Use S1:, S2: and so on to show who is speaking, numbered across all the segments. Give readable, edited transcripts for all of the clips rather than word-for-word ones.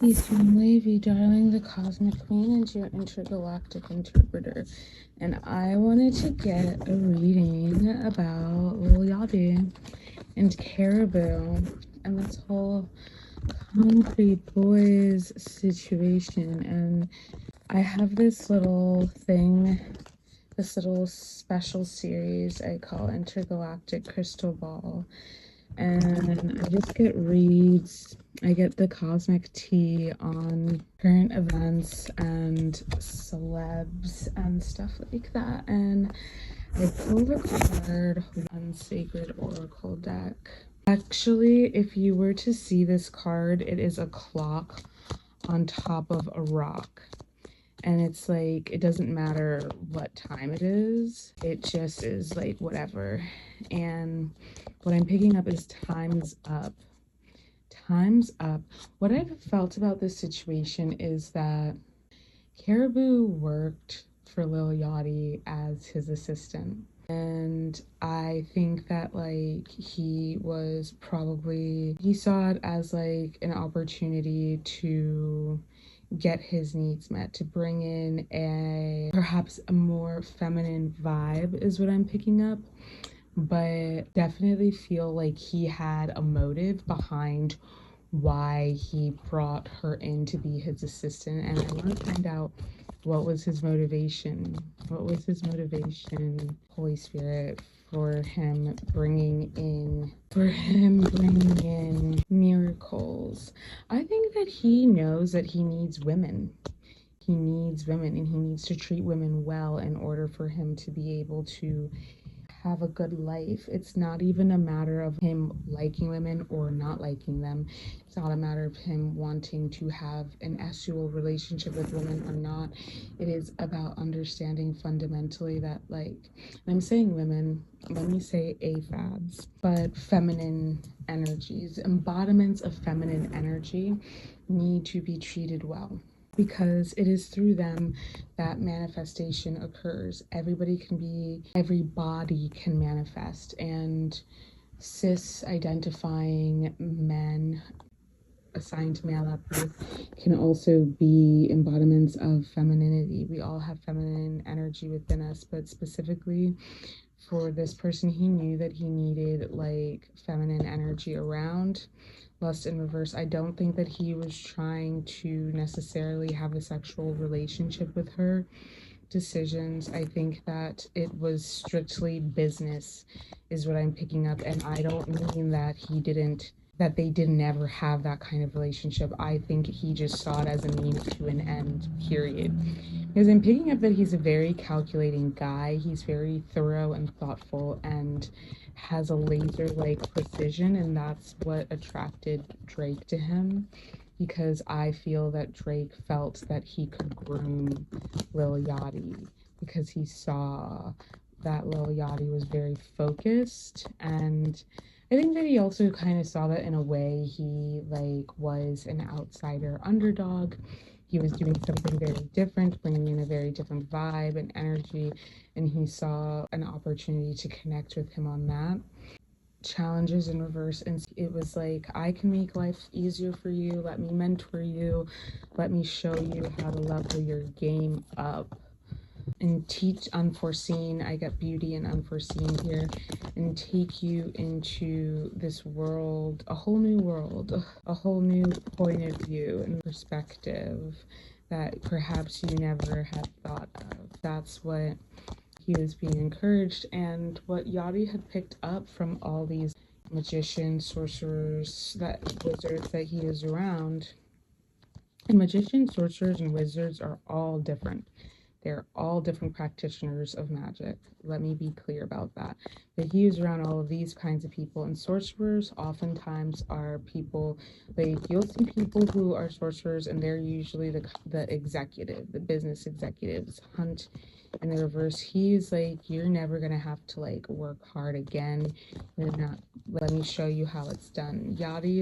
S1: Peace family, Vie Darling, the Cosmic Queen, and your intergalactic interpreter. And I wanted to get a reading about Lil Yachty and Karrahboo and this whole concrete boys situation. And I have this little thing, this little special series I call Intergalactic Crystal Ball. And I just get reads. I get the cosmic tea on current events and celebs and stuff like that. And I pull the card on Sacred Oracle deck. Actually, if you were to see this card, it is a clock on top of a rock. And it's like, it doesn't matter what time it is. It just is like whatever. And what I'm picking up is time's up. Time's up. What I've felt about this situation is that Karrahboo worked for Lil Yachty as his assistant. And I think that like he saw it as like an opportunity to get his needs met, to bring in perhaps a more feminine vibe is what I'm picking up, but definitely feel like he had a motive behind why he brought her in to be his assistant. And I want to find out what was his motivation. Holy Spirit, for him bringing in miracles. I think that he knows that he needs women. He needs women, and he needs to treat women well in order for him to be able to have a good life. It's not even a matter of him liking women or not liking them. It's not a matter of him wanting to have an sexual relationship with women or not. It is about understanding fundamentally that, like, I'm saying women, let me say AFABs, but feminine energies, embodiments of feminine energy need to be treated well, because it is through them that manifestation occurs. Everybody can manifest, and cis identifying men assigned to male at birth can also be embodiments of femininity. We all have feminine energy within us, but specifically for this person, he knew that he needed like feminine energy around. Lust in reverse. I don't think that he was trying to necessarily have a sexual relationship with her. Decisions, I think that it was strictly business is what I'm picking up. And I don't mean that they didn't ever have that kind of relationship. I think he just saw it as a means to an end, period. Because I'm picking up that he's a very calculating guy. He's very thorough and thoughtful and has a laser-like precision, and that's what attracted Drake to him, because I feel that Drake felt that he could groom Lil Yachty because he saw that Lil Yachty was very focused. And I think that he also kind of saw that in a way he like was an outsider underdog. He was doing something very different, bringing in a very different vibe and energy, and he saw an opportunity to connect with him on that. Challenges in reverse, and it was like, I can make life easier for you, let me mentor you, let me show you how to level your game up and teach unforeseen. I get beauty and unforeseen here, and take you into this world, a whole new world, a whole new point of view and perspective that perhaps you never had thought of. That's what he was being encouraged, and what Yachty had picked up from all these magicians, sorcerers, wizards that he is around. And magicians, sorcerers, and wizards are all different. They're all different practitioners of magic. Let me be clear about that. But he is around all of these kinds of people, and sorcerers oftentimes are people, like, you'll see people who are sorcerers and they're usually the executive, the business executives. Hunt in the reverse, he's like, you're never gonna have to like work hard again. You're not, let me show you how it's done. Yachty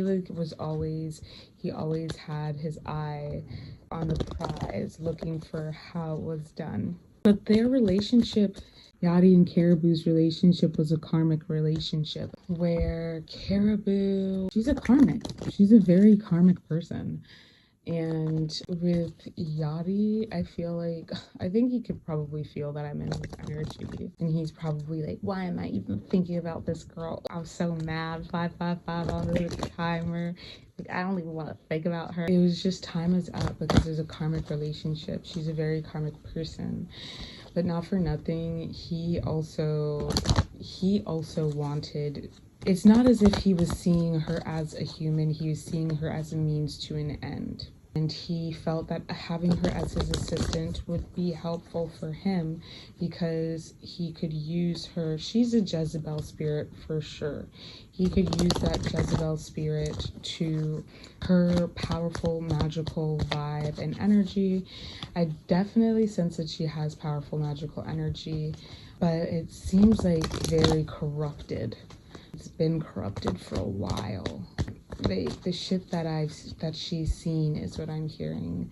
S1: he always had his eye on the prize, looking for how it was done. But their relationship, Yachty and Karrahboo's relationship, was a karmic relationship where Karrahboo, she's a very karmic person. And with Yachty, I think he could probably feel that I'm in his energy. And he's probably like, why am I even thinking about this girl? I was so mad, 555 on the timer. Like, I don't even want to think about her. It was just time is up because there's a karmic relationship. She's a very karmic person. But not for nothing, he also wanted, it's not as if he was seeing her as a human, he was seeing her as a means to an end. And he felt that having her as his assistant would be helpful for him because he could use her. She's a Jezebel spirit for sure. He could use that Jezebel spirit to her powerful, magical vibe and energy. I definitely sense that she has powerful, magical energy, but it seems like very corrupted. It's been corrupted for a while. The shit that she's seen is what I'm hearing.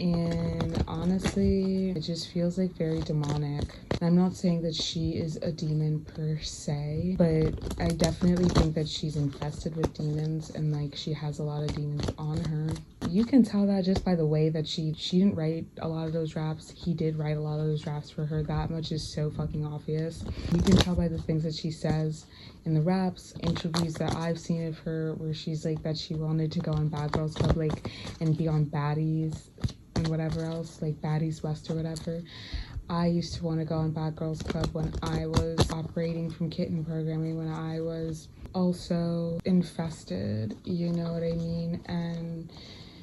S1: And honestly, it just feels like very demonic. I'm not saying that she is a demon per se, but I definitely think that she's infested with demons and like she has a lot of demons on her. You can tell that just by the way that she didn't write a lot of those raps. He did write a lot of those raps for her. That much is so fucking obvious. You can tell by the things that she says in the raps, interviews that I've seen of her, where she's like that she wanted to go on Bad Girls Club, like, and be on Baddies and whatever else, like Baddies West or whatever. I used to want to go on Bad Girls Club when I was operating from kitten programming, when I was also infested, you know what I mean? And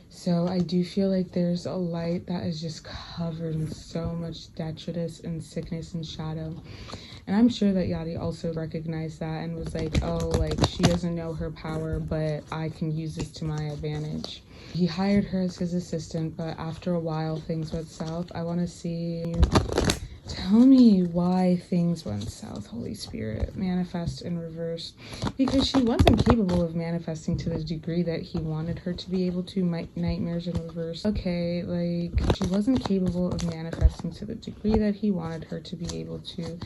S1: so I do feel like there's a light that is just covered in so much detritus and sickness and shadow. And I'm sure that Yachty also recognized that and was like, oh, like, she doesn't know her power, but I can use this to my advantage. He hired her as his assistant, but after a while, things went south. I want to see, tell me why things went south, Holy Spirit. Manifest in reverse. Because she wasn't capable of manifesting to the degree that he wanted her to be able to. Nightmares in reverse. Okay, like, she wasn't capable of manifesting to the degree that he wanted her to be able to.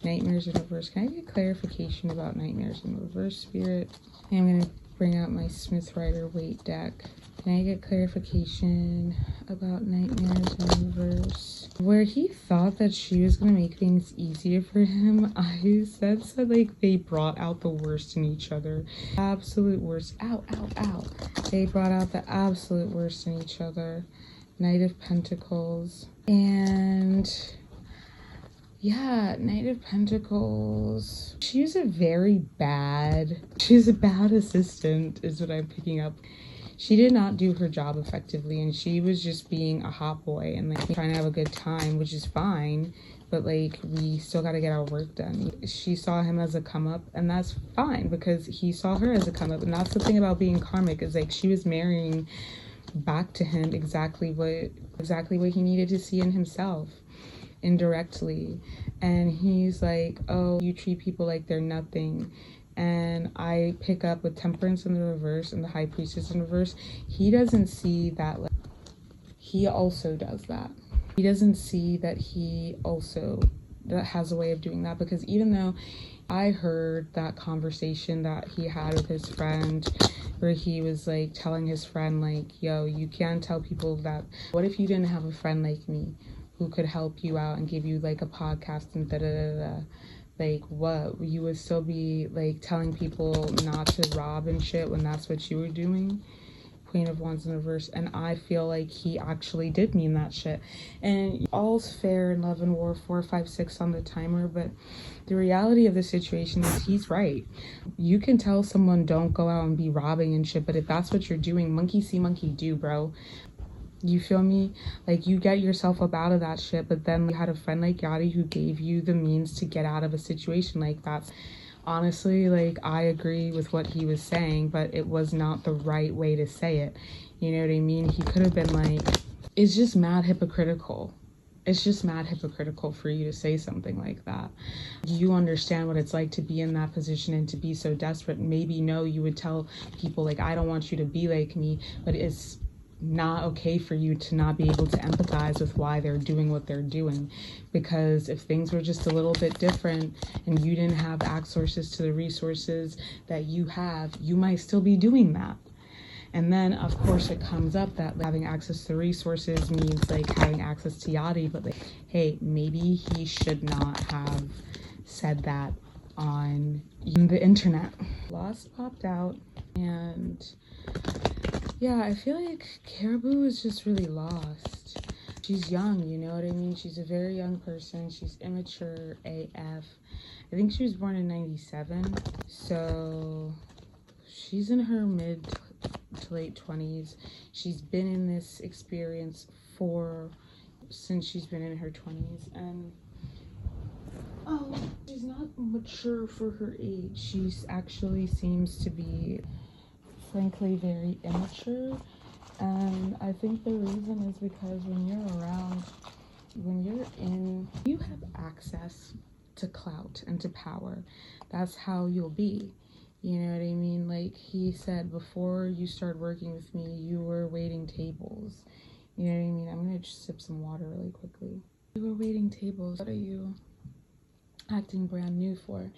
S1: Nightmares in reverse. Can I get clarification about nightmares in reverse, Spirit? I'm going to bring out my Smith Rider-Waite deck. Can I get clarification about nightmares in reverse? Where he thought that she was going to make things easier for him, I sense that, like, they brought out the worst in each other. Absolute worst. Ow, ow, ow. They brought out the absolute worst in each other. Knight of Pentacles. And yeah, Knight of Pentacles. She's a bad assistant is what I'm picking up. She did not do her job effectively, and she was just being a hot boy and like trying to have a good time, which is fine, but like we still got to get our work done. She saw him as a come up, and that's fine because he saw her as a come up. And that's the thing about being karmic, is like she was marrying back to him exactly what he needed to see in himself, indirectly. And he's like, oh, you treat people like they're nothing. And I pick up with Temperance in the reverse and the High Priestess in reverse. He doesn't see that, like, he also does that. He doesn't see that that has a way of doing that, because even though I heard that conversation that he had with his friend where he was like telling his friend like, yo, you can't tell people that, what if you didn't have a friend like me who could help you out and give you like a podcast and da-da-da-da. Like, what? You would still be, like, telling people not to rob and shit when that's what you were doing? Queen of Wands in reverse. And I feel like he actually did mean that shit. And all's fair in love and war, 4, 5, 6 on the timer, but the reality of the situation is he's right. You can tell someone don't go out and be robbing and shit, but if that's what you're doing, monkey see, monkey do, bro. You feel me? Like, you get yourself up out of that shit, but then you had a friend like Yachty who gave you the means to get out of a situation like that. Honestly, like, I agree with what he was saying, but it was not the right way to say it. You know what I mean? He could have been like, it's just mad hypocritical. It's just mad hypocritical for you to say something like that. You understand what it's like to be in that position and to be so desperate. Maybe, no, you would tell people, like, I don't want you to be like me, but it's not okay for you to not be able to empathize with why they're doing what they're doing. Because if things were just a little bit different and you didn't have access to the resources that you have, you might still be doing that. And then of course it comes up that like, having access to resources means like having access to Yachty, but like, hey, maybe he should not have said that on the internet. Lost popped out, and yeah, I feel like Karrahboo is just really lost. She's young, you know what I mean? She's a very young person. She's immature AF. I think she was born in 97, so she's in her mid to late 20s. She's been in this experience since she's been in her 20s, and she's not mature for her age. She actually seems to be, frankly, very immature. And I think the reason is because you have access to clout and to power. That's how you'll be. You know what I mean? Like he said, before you started working with me, you were waiting tables. You know what I mean? I'm gonna just sip some water really quickly. You were waiting tables. What are you acting brand new for?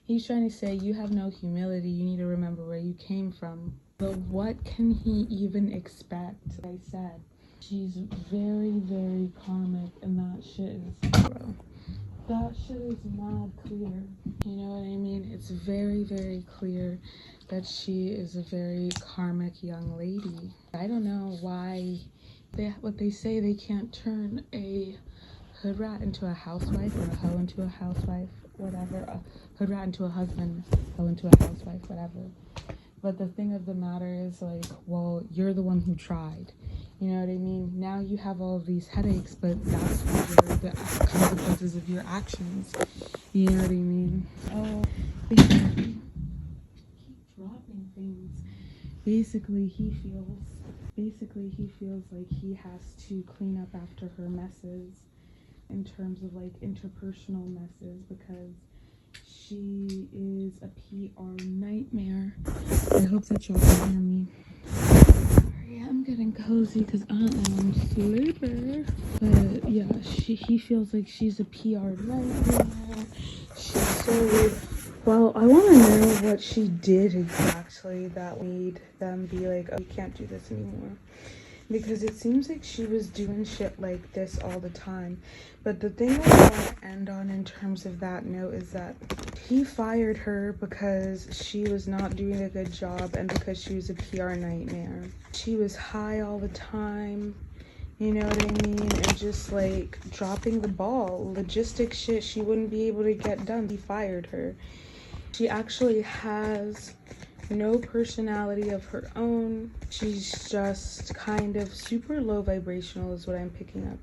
S1: He's trying to say you have no humility. You need to remember where you came from. But what can he even expect? Like I said, she's very, very karmic, and that shit is mad clear. You know what I mean? It's very, very clear that she is a very karmic young lady. I don't know why what they say, they can't turn a hood rat into a housewife, or a hoe into a housewife, whatever. A hood rat into a husband, hoe into a housewife, whatever. But the thing of the matter is, like, well, you're the one who tried. You know what I mean? Now you have all of these headaches, but that's the consequences of your actions. You know what I mean? Oh, keep dropping things. Basically, he feels like he has to clean up after her messes, in terms of like interpersonal messes, because she is a PR nightmare. I hope that y'all can hear me. Sorry, I'm getting cozy because I am sleeping. But yeah, he feels like she's a PR nightmare. She's so weird. Well, I want to know what she did exactly that made them be like, oh, we can't do this anymore. Because it seems like she was doing shit like this all the time. But the thing I want to end on in terms of that note is that he fired her because she was not doing a good job and because she was a PR nightmare. She was high all the time, you know what I mean? And just like dropping the ball. Logistic shit she wouldn't be able to get done. He fired her. She actually has no personality of her own. She's just kind of super low vibrational is what I'm picking up.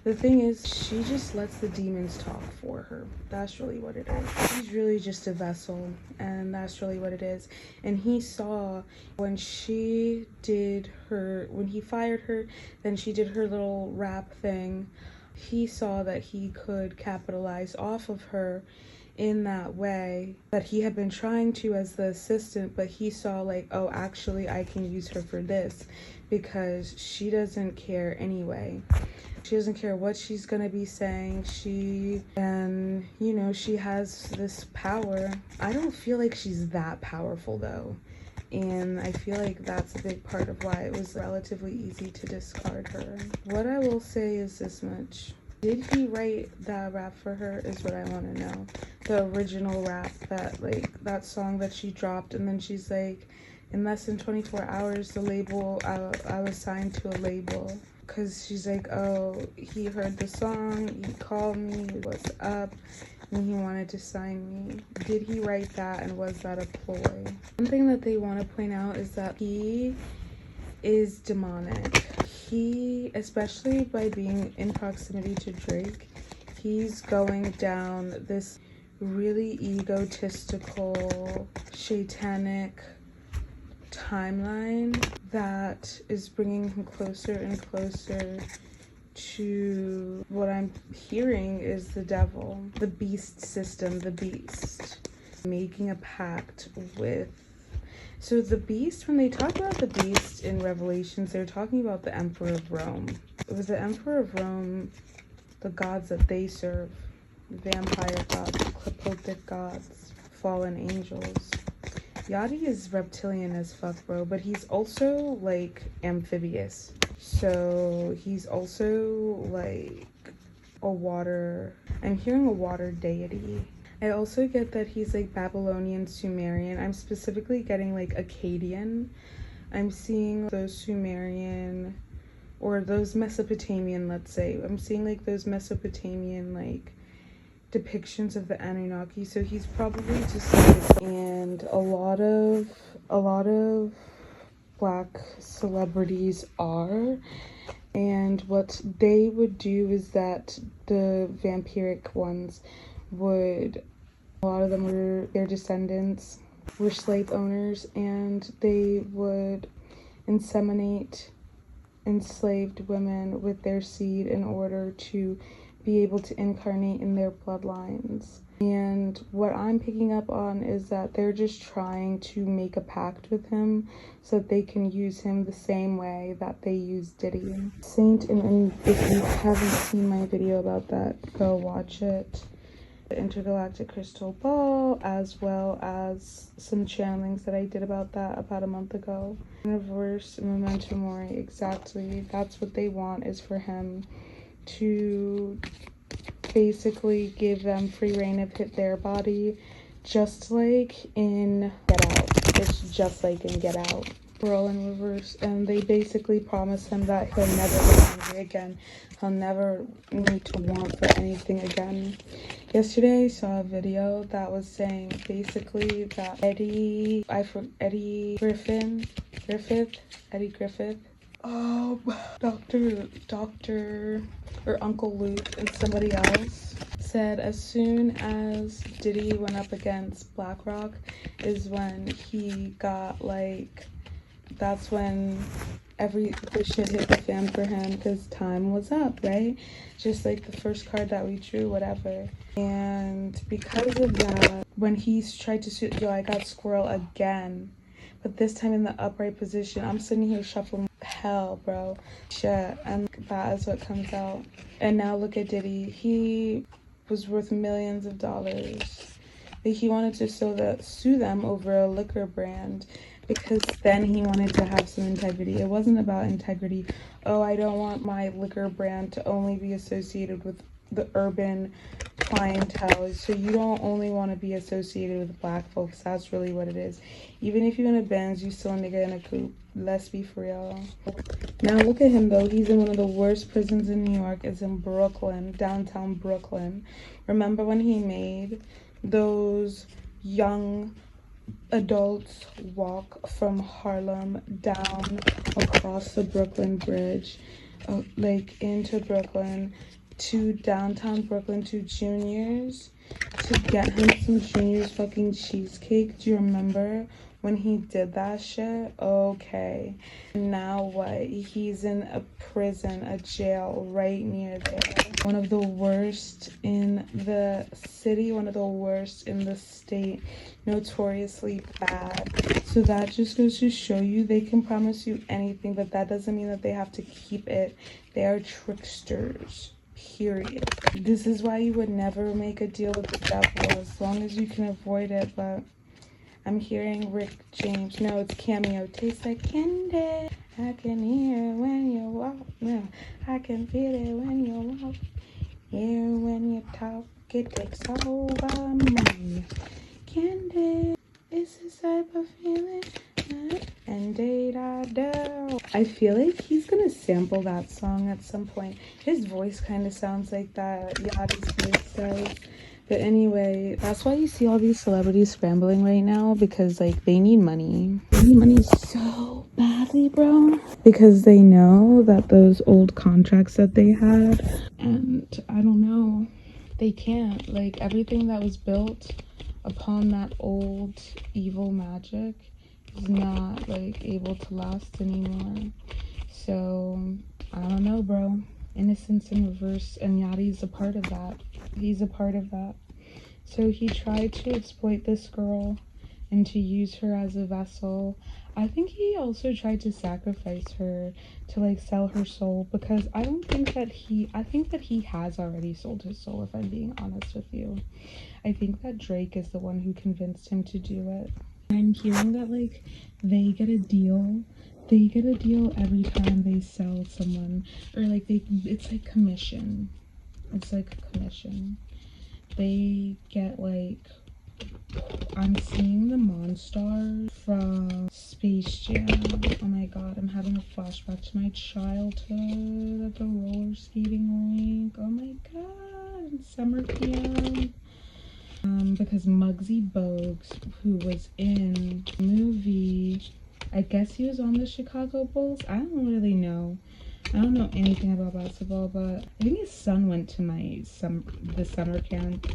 S1: The thing is, she just lets the demons talk for her. That's really what it is. She's really just a vessel, and that's really what it is. And he saw when he fired her, then she did her little rap thing. He saw that he could capitalize off of her in that way, that he had been trying to as the assistant, but he saw like, oh, actually I can use her for this, because she doesn't care anyway. She doesn't care what she's gonna be saying. She has this power. I don't feel like she's that powerful though, and I feel like that's a big part of why it was relatively easy to discard her. What I will say is this much: did he write that rap for her is what I want to know. The original rap, that song that she dropped, and then she's like, in less than 24 hours, the label, I was signed to a label. Because she's like, oh, he heard the song, he called me, what's up, and he wanted to sign me. Did he write that, and was that a ploy? One thing that they want to point out is that he is demonic. He, especially by being in proximity to Drake, he's going down this really egotistical, satanic timeline that is bringing him closer and closer to what I'm hearing is the devil, the beast system, the beast, making a pact with. So the beast, when they talk about the beast in Revelations, they're talking about the Emperor of Rome. It was the Emperor of Rome, the gods that they serve, vampire gods, 𝗂𝗪𝗪 gods, fallen angels. Yachty is reptilian as fuck, bro, but he's also like amphibious. So he's also like a water, I'm hearing a water deity. I also get that he's like Babylonian, Sumerian. I'm specifically getting like Akkadian. I'm seeing those Sumerian or those Mesopotamian, let's say. I'm seeing like those Mesopotamian like depictions of the Anunnaki. So he's probably just like, and a lot of Black celebrities are. And what they would do is that the vampiric ones would, a lot of them were, their descendants were slave owners, and they would inseminate enslaved women with their seed in order to be able to incarnate in their bloodlines. And what I'm picking up on is that they're just trying to make a pact with him so that they can use him the same way that they use Diddy. Saint, and if you haven't seen my video about that, go watch it. The Intergalactic crystal ball, as well as some channelings that I did about that about a month ago. Universe, memento mori, exactly. That's what they want, is for him to basically give them free reign of their body, just like in Get Out. It's just like in Get Out. We're all in reverse, and they basically promise him that he'll never get angry again. He'll never need to want for anything again. Yesterday I saw a video that was saying basically that Eddie Griffith, Doctor or Uncle Luke and somebody else said as soon as Diddy went up against BlackRock is when he got like, that's when the shit hit the fan for him, because time was up, right? Just like the first card that we drew, whatever. And because of that, when he tried to shoot, yo, I got Squirrel again, but this time in the upright position. I'm sitting here shuffling hell, bro. Shit, and that is what comes out. And now look at Diddy. He was worth millions of dollars. He wanted to sue them over a liquor brand, because then he wanted to have some integrity. It wasn't about integrity. Oh, I don't want my liquor brand to only be associated with the urban clientele. So you don't only want to be associated with Black folks. That's really what it is. Even if you're in a Benz, you still a nigga in a coupe. Let's be for real. Now look at him though. He's in one of the worst prisons in New York. It's in Brooklyn, downtown Brooklyn. Remember when he made those young adults walk from Harlem down across the Brooklyn Bridge, like into Brooklyn to downtown Brooklyn to Junior's to get him some Junior's fucking cheesecake? Do you remember when he did that shit? Okay, now what? He's in a prison, a jail right near there. One of the worst in the city, one of the worst in the state, notoriously bad. So that just goes to show you they can promise you anything, but that doesn't mean that they have to keep it. They are tricksters, period. This is why you would never make a deal with the devil, as long as you can avoid it. But I'm hearing Rick James. No, it's Cameo. Tastes like candy. I can hear it when you walk. No, I can feel it when you walk. Hear when you talk. It takes over me. Candy is this type of feeling. And da-da-da. I feel like he's gonna sample that song at some point. His voice kind of sounds like that. Yachty's voice does. But anyway, that's why you see all these celebrities scrambling right now, because like they need money. They need money so badly, bro. Because they know that those old contracts that they had, and I don't know, they can't. Like everything that was built upon that old evil magic is not like able to last anymore. So I don't know, bro. Innocence in reverse, and Yachty's a part of that. He's a part of that. So he tried to exploit this girl and to use her as a vessel. I think he also tried to sacrifice her to like sell her soul, because I think that he has already sold his soul, if I'm being honest with you. I think that Drake is the one who convinced him to do it. I'm hearing that like they get a deal. They get a deal every time they sell someone, or like it's like commission. It's like a commission. They get like, I'm seeing the Monstars from Space Jam. Oh my god, I'm having a flashback to my childhood at the roller skating rink. Oh my god, summer camp. Because Muggsy Bogues, who was in the movie, I guess he was on the Chicago Bulls. I don't really know. I don't know anything about basketball, but I think his son went to the summer camp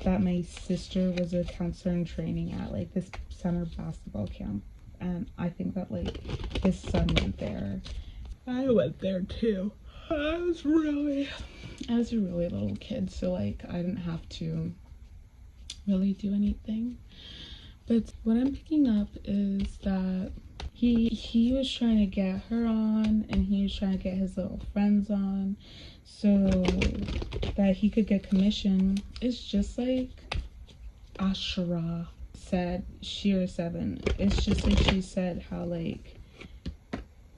S1: that my sister was a counselor in training at, like this summer basketball camp. And I think that like his son went there. I went there too. I was a really little kid, so like I didn't have to really do anything. But what I'm picking up is that he was trying to get her on, and he was trying to get his little friends on so that he could get commission. It's just like Ashura said, 𝗪𝗃. It's just like she said how like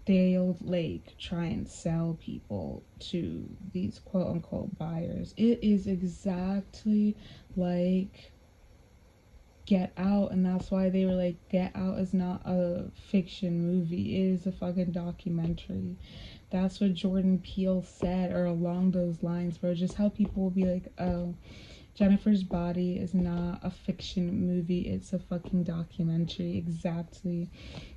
S1: they'll like try and sell people to these quote unquote buyers. It is exactly like Get Out, and that's why they were like, Get Out is not a fiction movie, it is a fucking documentary. That's what Jordan Peele said, or along those lines, where just how people will be like, oh, Jennifer's Body is not a fiction movie, it's a fucking documentary. Exactly.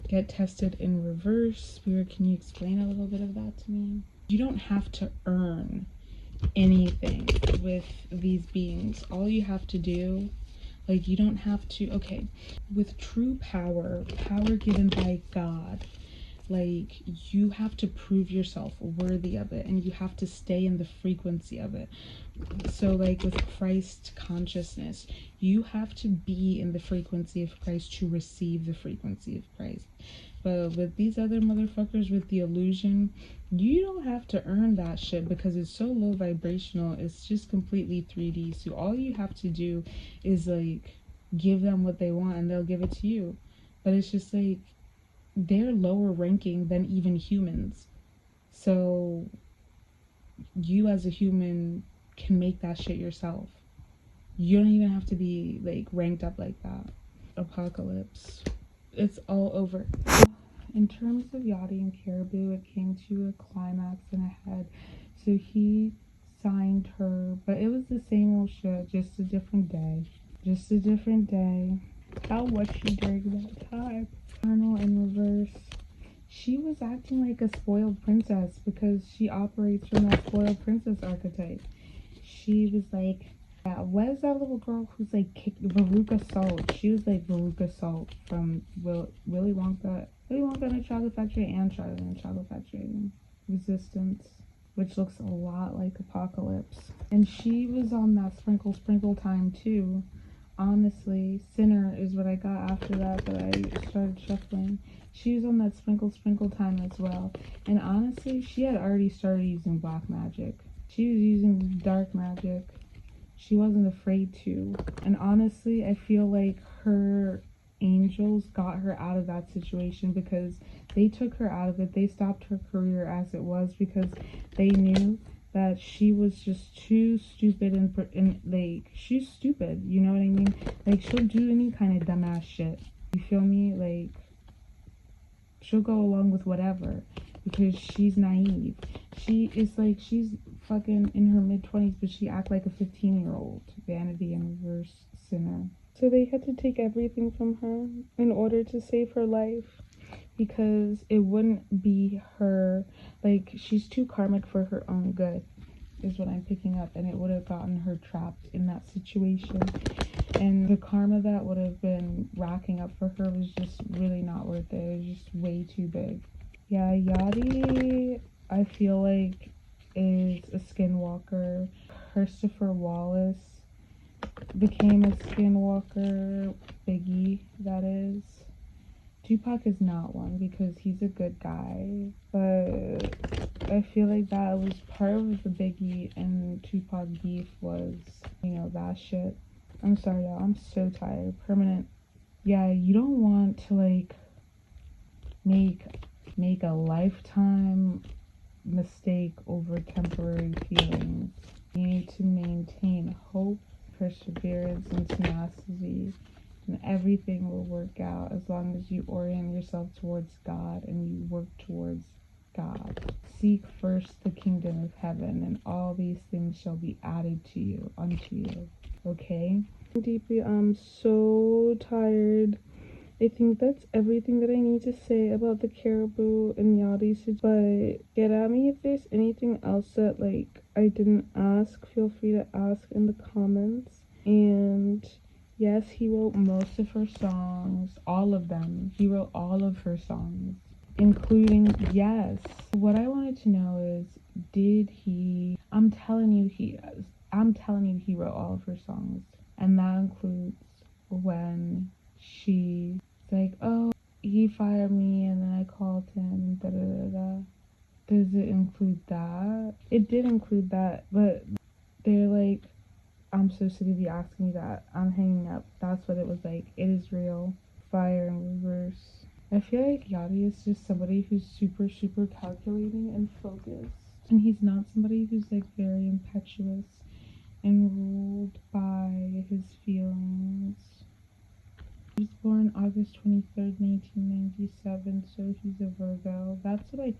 S1: Get tested in reverse. Spirit, can you explain a little bit of that to me? You don't have to earn anything with these beings. All you have to do, like, you don't have to, okay, with true power given by God, like, you have to prove yourself worthy of it, and you have to stay in the frequency of it. So like with Christ consciousness, you have to be in the frequency of Christ to receive the frequency of Christ. But with these other motherfuckers with the illusion, you don't have to earn that shit because it's so low vibrational. It's just completely 3D. So all you have to do is like give them what they want and they'll give it to you. But it's just like they're lower ranking than even humans. So you as a human can make that shit yourself. You don't even have to be like ranked up like that. Apocalypse. It's all over. In terms of Yachty and Karrahboo, it came to a climax and a head. So he signed her, but it was the same old shit, just a different day. Just a different day. How was she during that time? Eternal in reverse. She was acting like a spoiled princess because she operates from that spoiled princess archetype. She was like, yeah, what is that little girl who's like 𝗪𝗀𝗀𝗀𝗀? She was like 𝗪𝗀𝗀𝗀 from Willy Wonka and the Chocolate Factory and Charlie and the Chocolate Factory. Resistance, which looks a lot like Apocalypse. And she was on that sprinkle time too. Honestly, Sinner is what I got after that, but I started shuffling. She was on that sprinkle time as well. And honestly, she had already started using black magic. She was using dark magic. She wasn't afraid to. And honestly, I feel like her angels got her out of that situation because they took her out of it. They stopped her career as it was because they knew that she was just too stupid and like, she's stupid, you know what I mean? Like, she'll do any kind of dumbass shit. You feel me? Like, she'll go along with whatever because she's naive. She is like, she's fucking in her mid-20s, but she act like a 15-year-old. Vanity in reverse, Sinner. So they had to take everything from her in order to save her life because it wouldn't be her, like, she's too karmic for her own good is what I'm picking up, and it would have gotten her trapped in that situation, and the karma that would have been racking up for her was just really not worth it. It was just way too big. Yeah, Yachty, I feel like, is a skinwalker. Christopher Wallace became a skinwalker. Biggie, that is. Tupac is not one because he's a good guy, but I feel like that was part of the Biggie and Tupac beef was, you know, that shit. I'm sorry, y'all. I'm so tired. Permanent Yeah, you don't want to like make a lifetime mistake over temporary feelings. You need to maintain hope, perseverance, and tenacity, and everything will work out as long as you orient yourself towards God and you work towards God. Seek first the kingdom of heaven, and all these things shall be added to you, unto you. Okay? Deeply, I'm so tired. I think that's everything that I need to say about the Karrahboo and Yachty. But get at me if there's anything else that like I didn't ask. Feel free to ask in the comments. And yes, he wrote most of her songs, all of them. He wrote all of her songs, including, yes. What I wanted to know is, did he? I'm telling you, he wrote all of her songs, and that includes when she's like, oh, he fired me and then I called him, da da da da. Does it include that? It did include that, but they're like, I'm so sick of you asking me that. I'm hanging up. That's what it was like. It is real. Fire in reverse. I feel like Yachty is just somebody who's super, super calculating and focused. And he's not somebody who's like very impetuous and ruled by his feelings. He was born August 23rd, 1997, so he's a Virgo. That's what I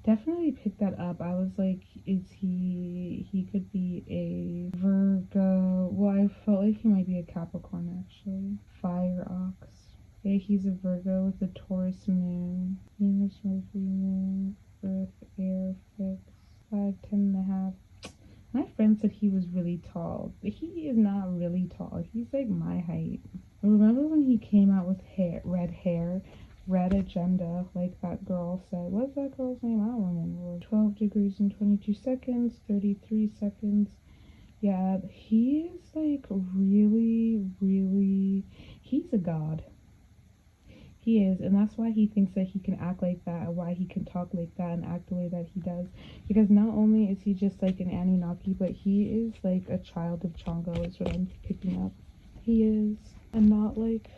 S1: definitely picked that up. I was like, he could be a Virgo. Well, I felt like he might be a Capricorn, actually. Fire ox. Yeah, he's a Virgo with a Taurus moon. Venus, Mercury, moon, Earth, air, fixed, 5'10.5". My friend said he was really tall, but he is not really tall. He's like my height. Remember when he came out with hair, red agenda, like that girl said? What's that girl's name? I don't remember. 12 degrees and 22 seconds, 33 seconds. Yeah, he is like really, really, he's a god. He is, and that's why he thinks that he can act like that, and why he can talk like that and act the way that he does. Because not only is he just like an Anunnaki, but he is like a child of 𝗂𝗪, is what I'm picking up. He is, and not like,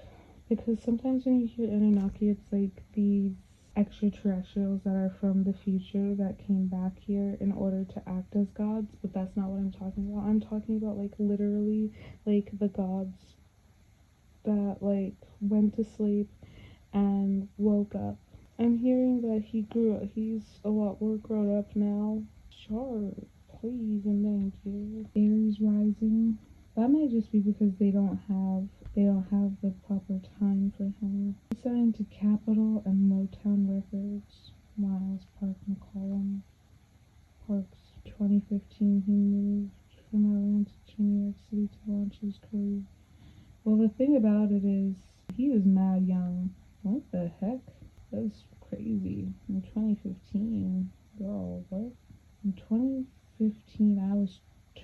S1: because sometimes when you hear Anunnaki, it's like these extraterrestrials that are from the future that came back here in order to act as gods, but that's not what I'm talking about. I'm talking about like literally like the gods that like went to sleep and woke up. I'm hearing that he's a lot more grown up now. Sure, please and thank you. Aries rising. That might just be because they don't have the proper time for him. He signed to Capitol and Motown Records. Miles Park McCollum. Parks 2015 he moved from Atlanta to New York City to launch his career. Well, the thing about it is he was mad young. What the heck? That's crazy. In 2015, girl, what? In 2015, I was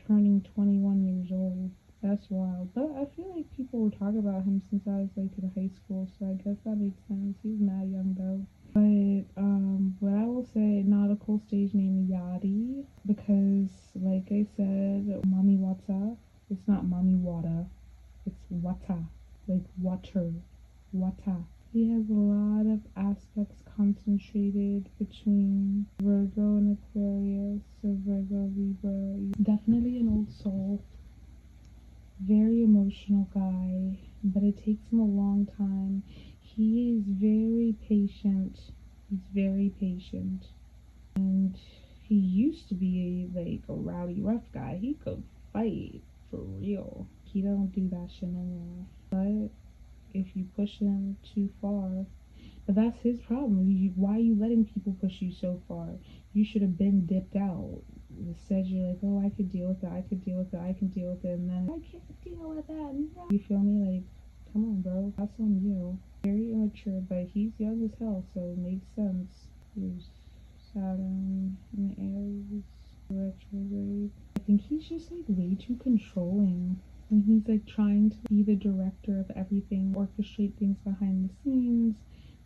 S1: turning 21 years old. That's wild. But I feel like people were talking about him since I was like in high school, so I guess that makes sense. He's mad young though. But what I will say, nautical stage name Yachty, because like I said, Mommy Wata, it's not Mommy Wata, it's Wata, like water, Wata. He has a lot of aspects concentrated between Virgo and Aquarius, so Virgo, Libra. Definitely an old soul. Very emotional guy, but it takes him a long time. He is very patient. He's very patient. And he used to be like a rowdy, rough guy. He could fight for real. He don't do that shit anymore. But if you push him too far, but that's his problem. Why are you letting people push you so far? You should have been dipped out. Instead, you're like, oh, I could deal with it, I can deal with it, and then I can't deal with that. No. You feel me? Like, come on, bro, that's on you. Very immature, but he's young as hell, so it makes sense. There's Saturn in Aries retrograde. I think he's just like way too controlling. And he's like trying to be the director of everything, orchestrate things behind the scenes,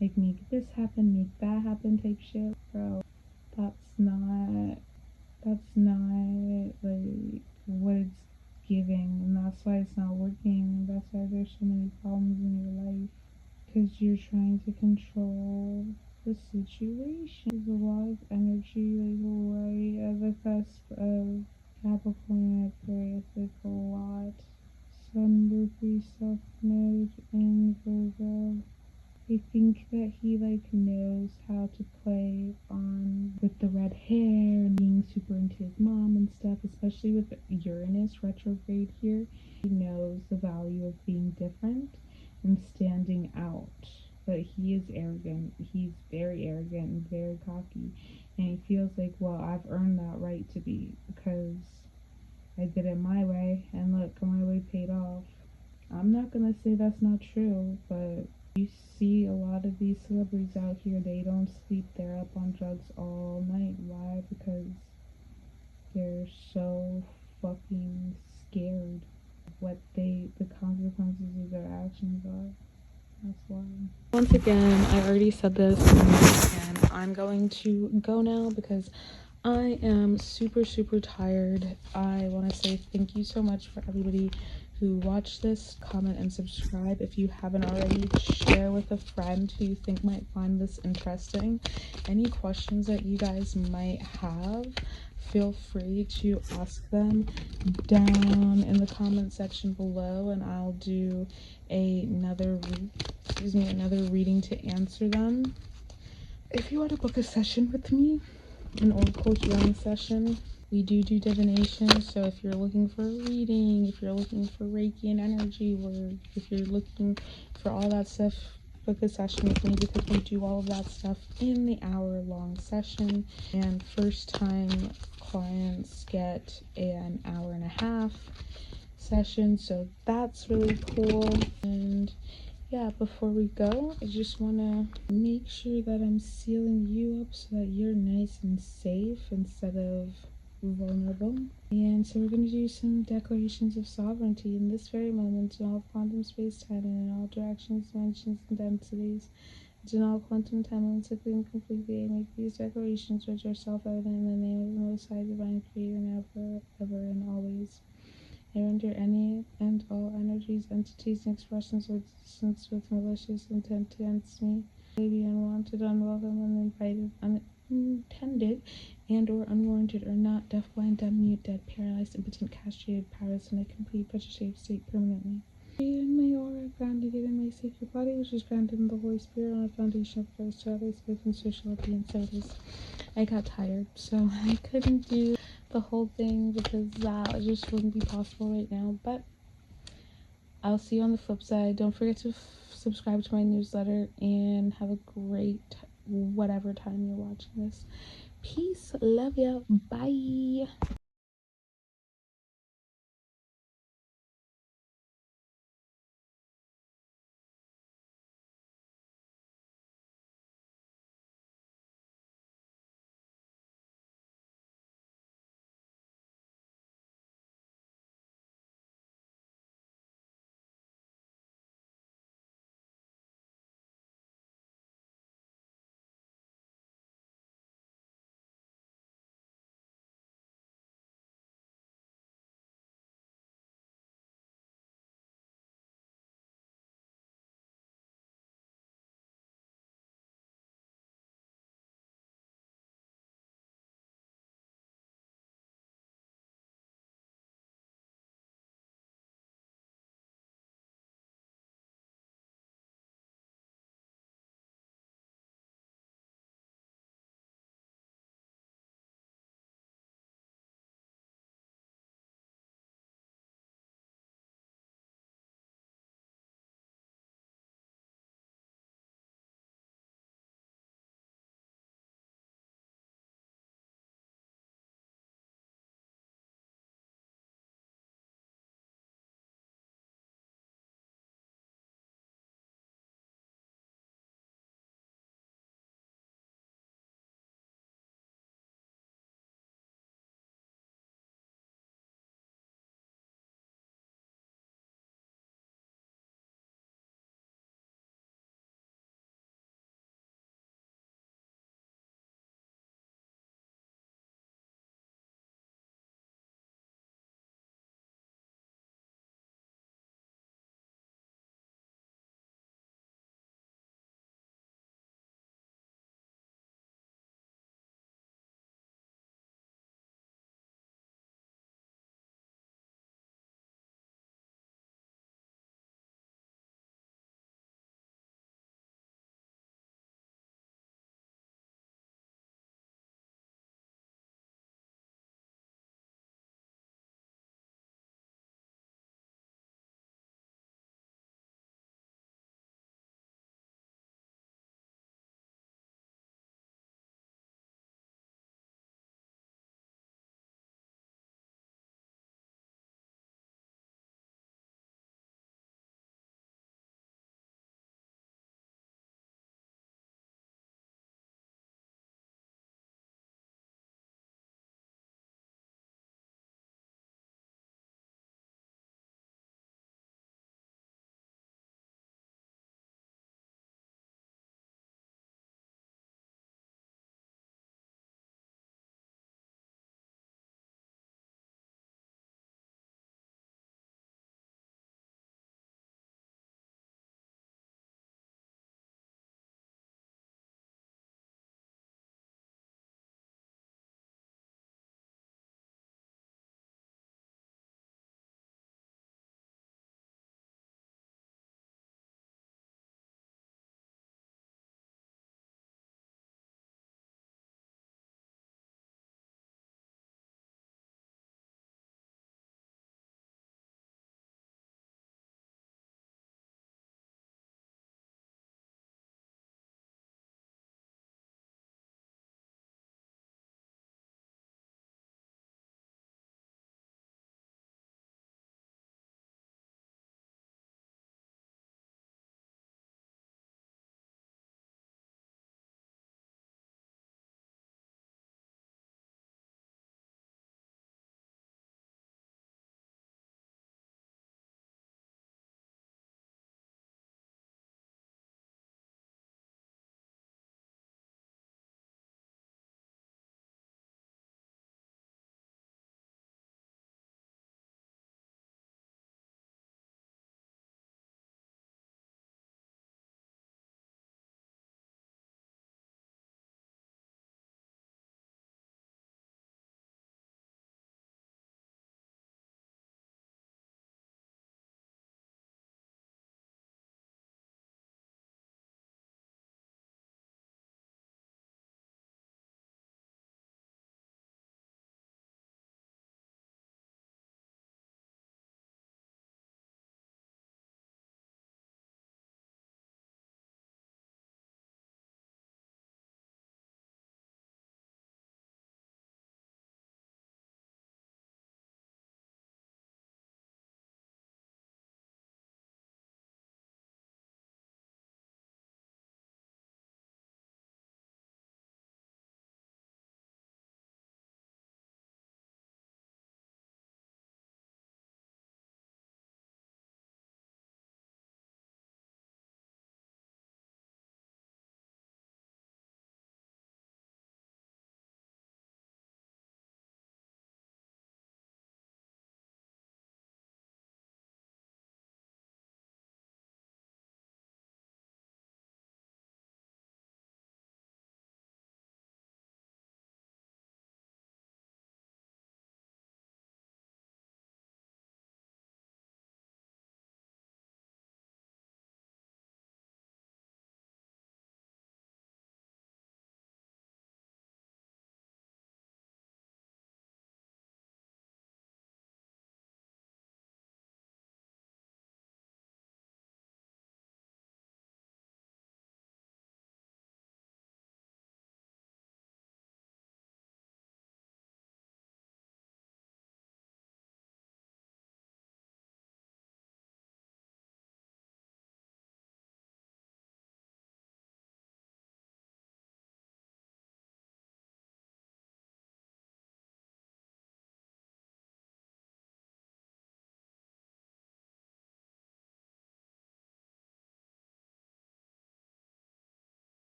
S1: like make this happen, make that happen type shit. Bro, that's not like what it's giving, and that's why it's not working. That's why there's so many problems in your life.
S2: to control the situation. There's a lot of energy like right at the cusp of Capricorn and Aquarius, like a lot. Sun, Mercury, South Node in Virgo. I think that he like knows how to play on with the red hair and being super into his mom and stuff, especially with Uranus retrograde here. He knows the value of being different and standing out. But he is arrogant. He's very arrogant and very cocky. And he feels like, well, I've earned that right to be because I did it my way, and look, my way paid off. I'm not gonna say that's not true, but you see a lot of these celebrities out here, they don't sleep, they're up on drugs all night. Why? Because they're so fucking scared of what the consequences of their actions are. That's why. Once again, I already said this, and I'm going to go now because I am super tired. I want to say thank you so much for everybody who watched this. Comment and subscribe if you haven't already. Share with a friend who you think might find this interesting. Any questions that you guys might have, feel free to ask them down in the comment section below, and I'll do another reading to answer them. If you want to book a session with me, an oracle healing session, we do divination. So if you're looking for a reading, if you're looking for Reiki and energy work, if you're looking for all that stuff, book a session with me because we do all of that stuff in the hour-long session. And first-time clients get an hour-and-a-half session, so that's really cool. And yeah, before we go, I just want to make sure that I'm sealing you up so that you're nice and safe instead of vulnerable. And so we're going to do some declarations of sovereignty in this very moment in all quantum space-time and in all directions, dimensions, and densities. In all quantum time and simply and completely, I make these declarations which are self-evident in the name of the Most High Divine Creator, now, forever, and always. I render any and all energies, entities, and expressions of existence with malicious intent against me. They be unwanted, unwelcome, uninvited, unintended, and or unwarranted, or not, deaf, blind, dumb, mute, dead, paralyzed, impotent, castrated, powerless, in a complete petrified state permanently. In my aura, grounded in my sacred body, which is grounded in the Holy Spirit on a foundation of Christ, childlike, faith, and sociality and service. I got tired, so I couldn't do the whole thing because that just wouldn't be possible right now. But I'll see you on the flip side. Don't forget to subscribe to my newsletter and have a great whatever time you're watching this. Peace, love ya, bye.